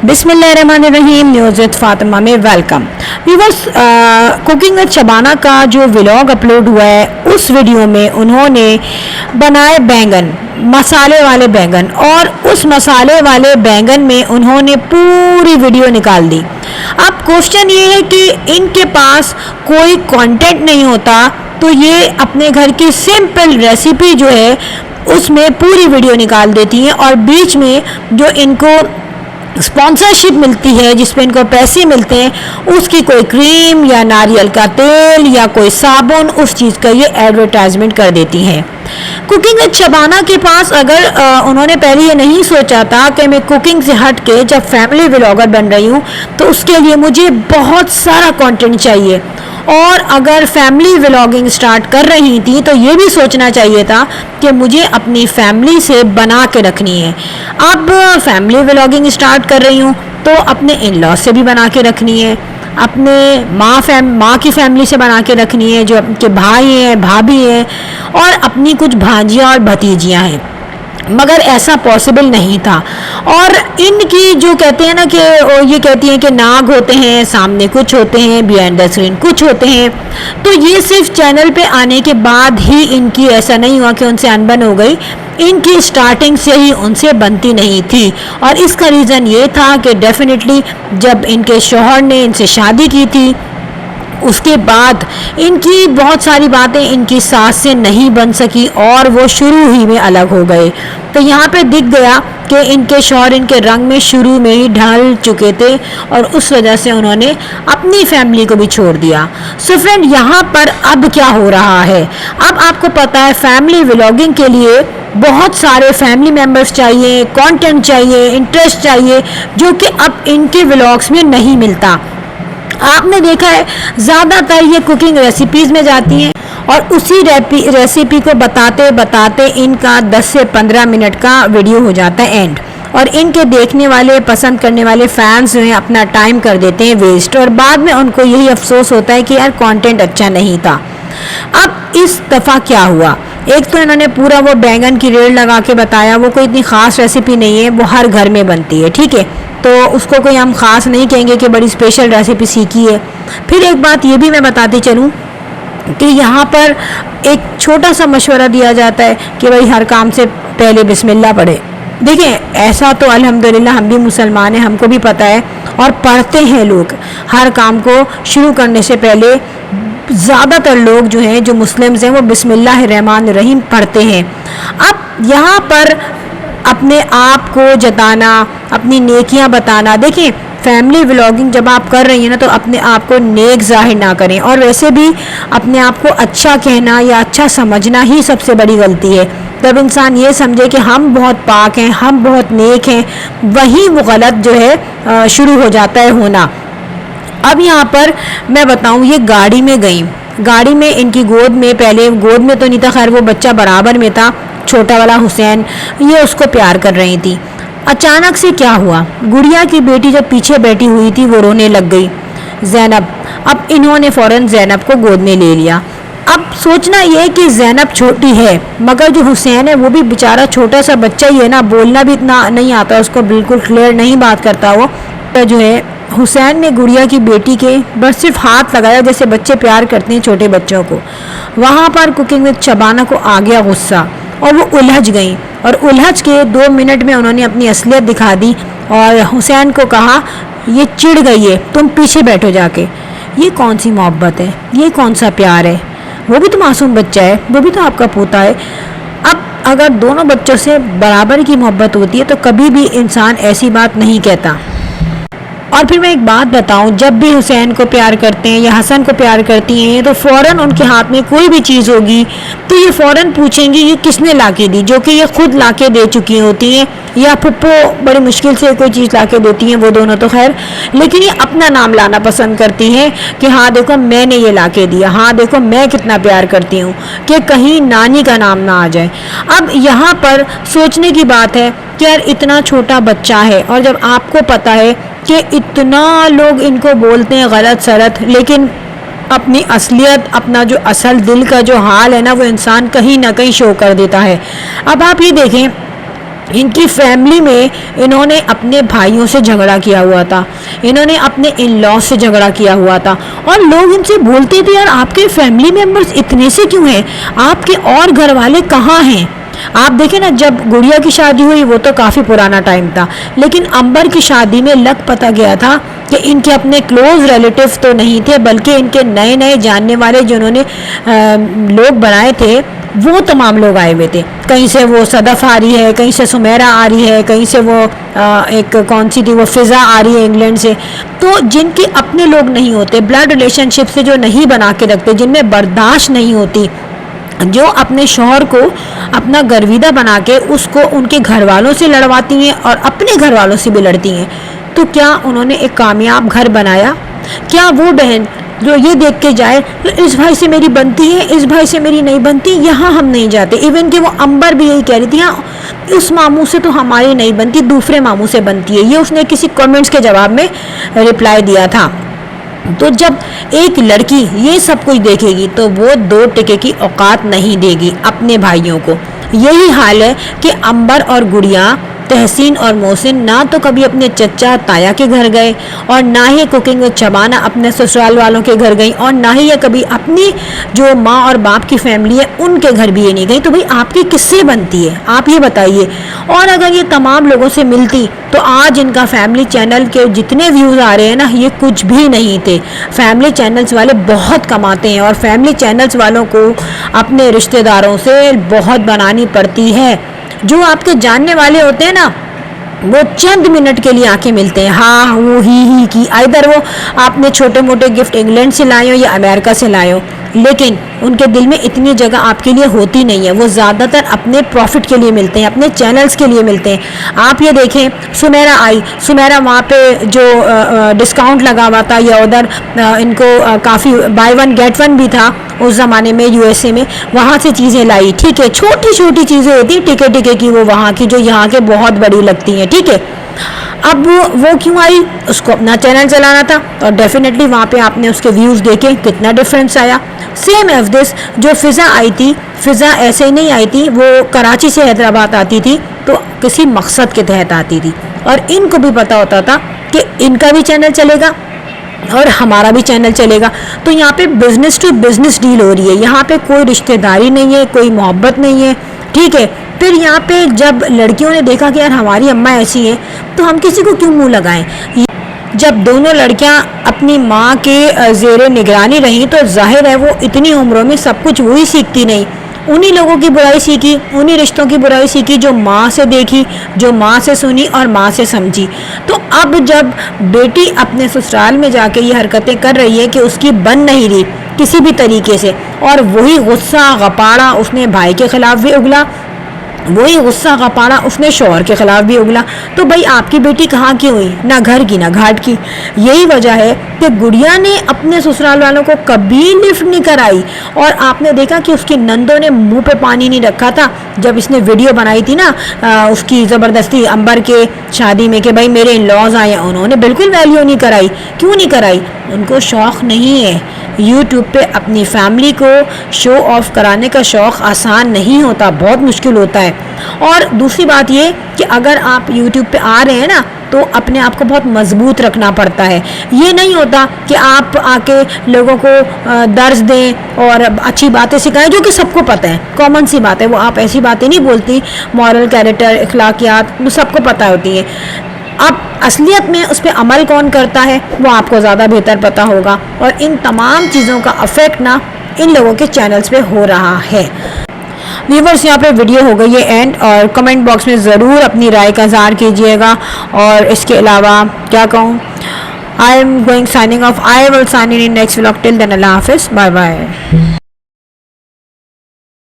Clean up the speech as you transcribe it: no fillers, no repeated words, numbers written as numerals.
बिस्मिल्लाहिर्रहमानिर्रहीम। News with Fatima में welcome viewers. Cooking with Shabana का जो व्लॉग अपलोड हुआ है उस वीडियो में उन्होंने बनाए बैंगन, मसाले वाले बैंगन, और उस मसाले वाले बैंगन में उन्होंने पूरी वीडियो निकाल दी। अब क्वेश्चन ये है कि इनके पास कोई कंटेंट नहीं होता तो ये अपने घर की सिंपल रेसिपी जो है उसमें पूरी वीडियो निकाल देती हैं, और बीच में जो इनको स्पॉन्सरशिप मिलती है जिसपे इनको पैसे मिलते हैं उसकी कोई क्रीम या नारियल का तेल या कोई साबुन उस चीज़ का ये एडवर्टाइजमेंट कर देती हैं। कुकिंग विद शबाना के पास अगर उन्होंने पहले ये नहीं सोचा था कि मैं कुकिंग से हट के जब फैमिली व्लॉगर बन रही हूँ तो उसके लिए मुझे बहुत सारा कंटेंट चाहिए, और अगर फैमिली व्लॉगिंग स्टार्ट कर रही थी तो ये भी सोचना चाहिए था कि मुझे अपनी फैमिली से बना के रखनी है। अब फैमिली व्लॉगिंग स्टार्ट कर रही हूँ तो अपने इन लॉ से भी बना के रखनी है, अपने माँ की फैमिली से बना के रखनी है, जो उनके भाई हैं, भाभी हैं, और अपनी कुछ भांजियाँ और भतीजियाँ हैं, मगर ऐसा पॉसिबल नहीं था। और इनकी जो कहते हैं ना कि ये कहती हैं कि नाग होते हैं, सामने कुछ होते हैं, बिहाइंड द स्क्रीन कुछ होते हैं, तो ये सिर्फ चैनल पे आने के बाद ही इनकी ऐसा नहीं हुआ कि उनसे अनबन हो गई, इनकी स्टार्टिंग से ही उनसे बनती नहीं थी। और इसका रीज़न ये था कि डेफिनेटली जब इनके शौहर ने इनसे शादी की थी उसके बाद इनकी बहुत सारी बातें इनकी सास से नहीं बन सकी और वो शुरू ही में अलग हो गए। तो यहाँ पे दिख गया कि इनके शौहर इनके रंग में शुरू में ही ढल चुके थे और उस वजह से उन्होंने अपनी फैमिली को भी छोड़ दिया। सो फ्रेंड, यहाँ पर अब क्या हो रहा है, अब आपको पता है फैमिली व्लॉगिंग के लिए बहुत सारे फैमिली मेम्बर्स चाहिए, कंटेंट चाहिए, इंटरेस्ट चाहिए, जो कि अब इनके व्लॉग्स में नहीं मिलता। आपने देखा है ज़्यादातर ये कुकिंग रेसिपीज़ में जाती हैं और उसी रेसिपी को बताते बताते इनका 10 से 15 मिनट का वीडियो हो जाता है एंड, और इनके देखने वाले, पसंद करने वाले फैंस जो हैं अपना टाइम कर देते हैं वेस्ट, और बाद में उनको यही अफसोस होता है कि यार कंटेंट अच्छा नहीं था। अब इस दफ़ा क्या हुआ, एक तो इन्होंने पूरा वो बैंगन की रेड़ लगा के बताया, वो कोई इतनी ख़ास रेसिपी नहीं है, वो हर घर में बनती है, ठीक है, तो उसको कोई हम ख़ास नहीं कहेंगे कि बड़ी स्पेशल रेसिपी सीखी है। फिर एक बात ये भी मैं बताती चलूँ कि यहाँ पर एक छोटा सा मशवरा दिया जाता है कि भाई हर काम से पहले बिस्मिल्लाह पढ़े। देखिए, ऐसा तो अल्हम्दुलिल्लाह हम भी मुसलमान हैं, हमको भी पता है, और पढ़ते हैं लोग हर काम को शुरू करने से पहले। ज़्यादातर लोग जो हैं, जो मुस्लिम्स हैं, वो बिस्मिल्लाहिर्रहमानिर्रहीम पढ़ते हैं। अब यहाँ पर अपने आप को जताना, अपनी नेकियां बताना, देखिए फैमिली व्लॉगिंग जब आप कर रही हैं ना तो अपने आप को नेक जाहिर ना करें, और वैसे भी अपने आप को अच्छा कहना या अच्छा समझना ही सबसे बड़ी गलती है। जब इंसान ये समझे कि हम बहुत पाक हैं, हम बहुत नेक हैं, वही वो गलत जो है शुरू हो जाता है होना। अब यहाँ पर मैं बताऊँ, ये गाड़ी में गई, गाड़ी में इनकी गोद में, पहले गोद में तो नहीं था, खैर वो बच्चा बराबर में था, छोटा वाला हुसैन, ये उसको प्यार कर रही थी। अचानक से क्या हुआ, गुड़िया की बेटी जब पीछे बैठी हुई थी वो रोने लग गई, ज़ैनब। अब इन्होंने फ़ौरन ज़ैनब को गोद में ले लिया। अब सोचना ये कि ज़ैनब छोटी है, मगर जो हुसैन है वो भी बेचारा छोटा सा बच्चा ही है ना, बोलना भी इतना नहीं आता उसको, बिल्कुल क्लियर नहीं बात करता वो। तो जो है हुसैन ने गुड़िया की बेटी के बस सिर्फ हाथ लगाया जैसे बच्चे प्यार करते हैं छोटे बच्चों को। वहाँ पर कुकिंग विद शबाना को आ गया गुस्सा और वो उलझ गई, और उलझ के 2 मिनट में उन्होंने अपनी असलियत दिखा दी और हुसैन को कहा ये चिढ़ गई है, तुम पीछे बैठो जाके। ये कौन सी मोहब्बत है, ये कौन सा प्यार है, वो भी तो मासूम बच्चा है, वो भी तो आपका पोता है। अब अगर दोनों बच्चों से बराबर की मोहब्बत होती है तो कभी भी इंसान ऐसी बात नहीं कहता। और फिर मैं एक बात बताऊं, जब भी हुसैन को प्यार करते हैं या हसन को प्यार करती हैं तो फ़ौरन उनके हाथ में कोई भी चीज़ होगी तो ये फ़ौरन पूछेंगी ये किसने लाके दी, जो कि ये खुद लाके दे चुकी होती हैं, या फुप्पो बड़ी मुश्किल से कोई चीज़ लाके देती हैं, वो दोनों तो खैर, लेकिन ये अपना नाम लाना पसंद करती हैं कि हाँ देखो मैंने ये लाके दिया, हाँ देखो मैं कितना प्यार करती हूँ, कि कहीं नानी का नाम ना आ जाए। अब यहाँ पर सोचने की बात है कि यार इतना छोटा बच्चा है, और जब आपको पता है कि इतना लोग इनको बोलते हैं गलत सलत, लेकिन अपनी असलियत, अपना जो असल दिल का जो हाल है ना, वो इंसान कहीं ना कहीं शो कर देता है। अब आप ये देखें इनकी फैमिली में इन्होंने अपने भाइयों से झगड़ा किया हुआ था, इन्होंने अपने इन लॉ से झगड़ा किया हुआ था, और लोग इनसे बोलते थे यार आपके फैमिली मेंबर्स इतने से क्यों हैं, आपके और घर वाले कहाँ हैं। आप देखें ना, जब गुड़िया की शादी हुई वो तो काफ़ी पुराना टाइम था, लेकिन अंबर की शादी में लग पता गया था कि इनके अपने क्लोज रिलेटिव तो नहीं थे, बल्कि इनके नए नए जानने वाले जिन्होंने लोग बनाए थे वो तमाम लोग आए हुए थे। कहीं से वो सदफ़ आ रही है, कहीं से सुमेरा आ रही है, कहीं से वो एक कौन सी थी वो फ़िज़ा आ रही है इंग्लैंड से। तो जिनके अपने लोग नहीं होते, ब्लड रिलेशनशिप से जो नहीं बना के रखते, जिनमें बर्दाश्त नहीं होती, जो अपने शौहर को अपना गर्विदा बना के उसको उनके घर वालों से लड़वाती हैं और अपने घर वालों से भी लड़ती हैं, तो क्या उन्होंने एक कामयाब घर बनाया? क्या वो बहन जो ये देख के जाए इस भाई से मेरी बनती है, इस भाई से मेरी नहीं बनती, यहाँ हम नहीं जाते। इवन कि वो अंबर भी यही कह रही थी, हाँ उस मामू से तो हमारी नहीं बनती, दूसरे मामू से बनती है। ये उसने किसी कमेंट्स के जवाब में रिप्लाई दिया था। तो जब एक लड़की ये सब कुछ देखेगी तो वो 2 टिके की औकात नहीं देगी अपने भाइयों को। यही हाल है कि अंबर और गुड़िया, तहसीन और मोहसिन ना तो कभी अपने चचा ताया के घर गए, और ना ही कुकिंग विद शबाना अपने ससुराल वालों के घर गई, और ना ही ये कभी अपनी जो माँ और बाप की फैमिली है उनके घर भी ये नहीं गई। तो भाई आपकी किससे बनती है, आप ये बताइए। और अगर ये तमाम लोगों से मिलती तो आज इनका फैमिली चैनल के जितने व्यूज़ आ रहे हैं ना, ये कुछ भी नहीं थे। फैमिली चैनल्स वाले बहुत कमाते हैं, और फैमिली चैनल्स वालों को अपने रिश्तेदारों से बहुत बनानी पड़ती है। जो आपके जानने वाले होते हैं ना, वो चंद मिनट के लिए आके मिलते हैं, हाँ वो ही की, इधर वो आपने छोटे मोटे गिफ्ट इंग्लैंड से लाए हो या अमेरिका से लाए हो, लेकिन उनके दिल में इतनी जगह आपके लिए होती नहीं है। वो ज़्यादातर अपने प्रॉफिट के लिए मिलते हैं, अपने चैनल्स के लिए मिलते हैं। आप ये देखें, सुमेरा आई, सुमेरा वहाँ पे जो डिस्काउंट लगा हुआ था, या उधर इनको काफ़ी बाय 1 गेट 1 भी था उस ज़माने में यूएसए में, वहाँ से चीज़ें लाई। ठीक है, छोटी छोटी चीज़ें होती टिके टिके की, वो वहाँ की जो यहाँ के बहुत बड़ी लगती हैं। ठीक है, अब वो क्यों आई, उसको अपना चैनल चलाना था, और डेफिनेटली वहाँ पे आपने उसके व्यूज़ देखे, कितना डिफरेंस आया। सेम एफ दिस जो फ़िज़ा आई थी, फ़िज़ा ऐसे ही नहीं आई थी, वो कराची से हैदराबाद आती थी तो किसी मकसद के तहत आती थी, और इनको भी पता होता था कि इनका भी चैनल चलेगा और हमारा भी चैनल चलेगा। तो यहाँ पे बिजनेस टू बिजनेस डील हो रही है, यहाँ पे कोई रिश्तेदारी नहीं है, कोई मोहब्बत नहीं है। ठीक है, फिर यहाँ पे जब लड़कियों ने देखा कि यार हमारी अम्मा ऐसी है तो हम किसी को क्यों मुंह लगाएं, जब दोनों लड़कियां अपनी माँ के ज़ेरे निगरानी रहीं तो जाहिर है वो इतनी उम्रों में सब कुछ वही सीखती नहीं, उन्हीं लोगों की बुराई सीखी, उन्हीं रिश्तों की बुराई सीखी जो माँ से देखी, जो माँ से सुनी और माँ से समझी। तो अब जब बेटी अपने ससुराल में जाके ये हरकतें कर रही है कि उसकी बन नहीं रही किसी भी तरीके से, और वही गुस्सा गपाड़ा उसने भाई के खिलाफ भी उगला, वही गुस्सा गपाड़ा उसने शौहर के खिलाफ भी उगला, तो भाई आपकी बेटी कहाँ की हुई, ना घर की ना घाट की। यही वजह है कि गुड़िया ने अपने ससुराल वालों को कभी लिफ्ट नहीं कराई, और आपने देखा कि उसकी नंदों ने मुंह पे पानी नहीं रखा था जब इसने वीडियो बनाई थी ना उसकी ज़बरदस्ती अंबर के शादी में कि भाई मेरे इन लॉज आए, उन्होंने बिल्कुल वैल्यू नहीं कराई। क्यों नहीं कराई, उनको शौक़ नहीं है। यूट्यूब पे अपनी फैमिली को शो ऑफ कराने का शौक़ आसान नहीं होता, बहुत मुश्किल होता है। और दूसरी बात ये कि अगर आप यूट्यूब पे आ रहे हैं ना तो अपने आप को बहुत मजबूत रखना पड़ता है। ये नहीं होता कि आप आके लोगों को दर्ज दें और अच्छी बातें सिखाएं, जो कि सबको पता है, कॉमन सी बात है, वो आप ऐसी बातें नहीं बोलती, मॉरल कैरेक्टर अखलाकियात वो सबको पता होती हैं। अब असलियत में उस पर अमल कौन करता है वो आपको ज़्यादा बेहतर पता होगा, और इन तमाम चीज़ों का अफेक्ट ना इन लोगों के चैनल्स पे हो रहा है। व्यूवर्स, यहाँ पे वीडियो हो गई है एंड, और कमेंट बॉक्स में ज़रूर अपनी राय का इज़हार कीजिएगा। और इसके अलावा क्या कहूँ, I am going signing off, I will sign in next vlog, till then अल्लाह हाफिज़, बाय बाय।